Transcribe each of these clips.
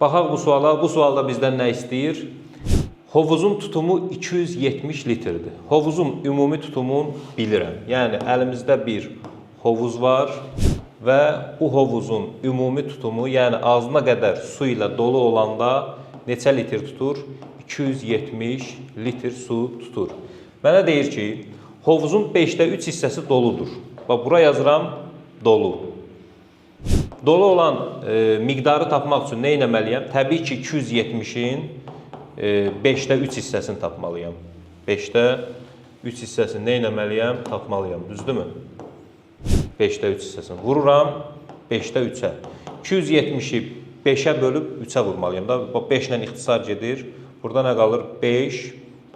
Baxaq bu suala. Bu sualda bizdən nə istəyir? Hovuzun tutumu 270 litrdir. Hovuzun ümumi tutumunu bilirəm. Yəni əlimizdə bir hovuz var və bu hovuzun ümumi tutumu, yəni ağzına qədər su ilə dolu olanda neçə litr tutur? 270 litr su tutur. Mənə deyir ki, hovuzun 5də 3 hissəsi doludur. Bax, bura yazıram dolu. Dolu olan miqdarı tapmaq üçün nə etməliyəm? Təbii ki, 270-in 5də 3 hissəsini tapmalıyam. 5də 3 hissəsini nə etməliyəm? Tapmalıyam. Düzdürmü? 5də 3 hissəsini vururam 5də 3-ə. 270-i 5-ə bölüb 3-ə vurmalıyam da. 5 ilə ixtisar gedir. Burada nə qalır? 5,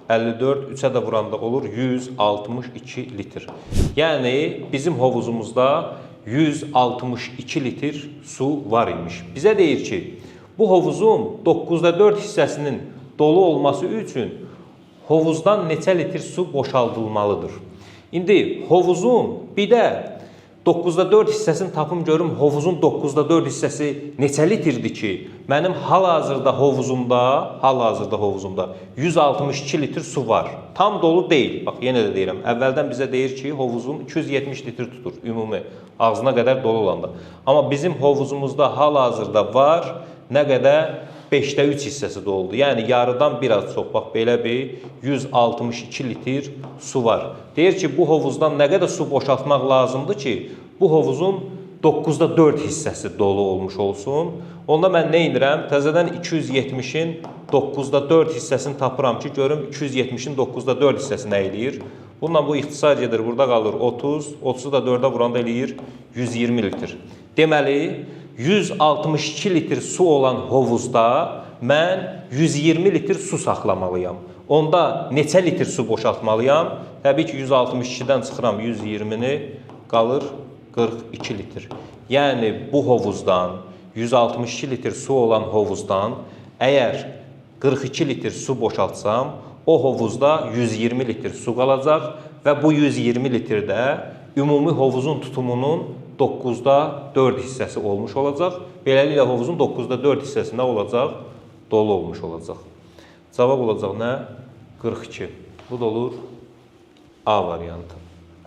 54, 3-ə də vuranda olur 162 litr. Yəni bizim hovuzumuzda 162 litr su var imiş. Bizə deyir ki, bu hovuzun 9'da 4 hissəsinin dolu olması üçün hovuzdan neçə litr su boşaldılmalıdır? İndi hovuzun bir də 9'da 4 hissəsini tapım görüm, hovuzun 9'da 4 hissəsi neçə litrdir ki, mənim hal-hazırda hovuzumda 162 litr su var. Tam dolu deyil. Bax, yenə də deyirəm. Əvvəldən bizə deyir ki, hovuzun 270 litr tutur ümumi, ağzına qədər dolu olanda. Amma bizim hovuzumuzda hal-hazırda var, nə qədər? 5də 3 hissəsi doludur. Yəni yarıdan biraz çox, bax belə bir 162 litr su var. Deyir ki, bu hovuzdan nə qədər su boşaltmaq lazımdır ki, bu hovuzun 9'da 4 hissəsi dolu olmuş olsun. Onda mən nə edirəm? Təzədən 270-in 9'da 4 hissəsini tapıram ki, görüm 270-in 9'da 4 hissəsi nə eləyir? Bununla bu ixtisar gedir, burada qalır 30, 30'u da 4'ə vuranda eləyir 120 litr. Deməli, 162 litr su olan hovuzda mən 120 litr su saxlamalıyam. Onda neçə litr su boşaltmalıyam? Təbii ki, 162-dən çıxıram 120-ni, qalır 42 litr. Yəni bu hovuzdan, 162 litr su olan hovuzdan əgər 42 litr su boşaltsam, o hovuzda 120 litr su qalacaq və bu 120 litrdə ümumi hovuzun tutumunun 9'da 4 hissəsi olmuş olacaq. Beləliklə hovuzun 9'da 4 hissəsi nə olacaq? Dolu olmuş olacaq. Cavab olacaq nə? 42. Bu da olur A variantı.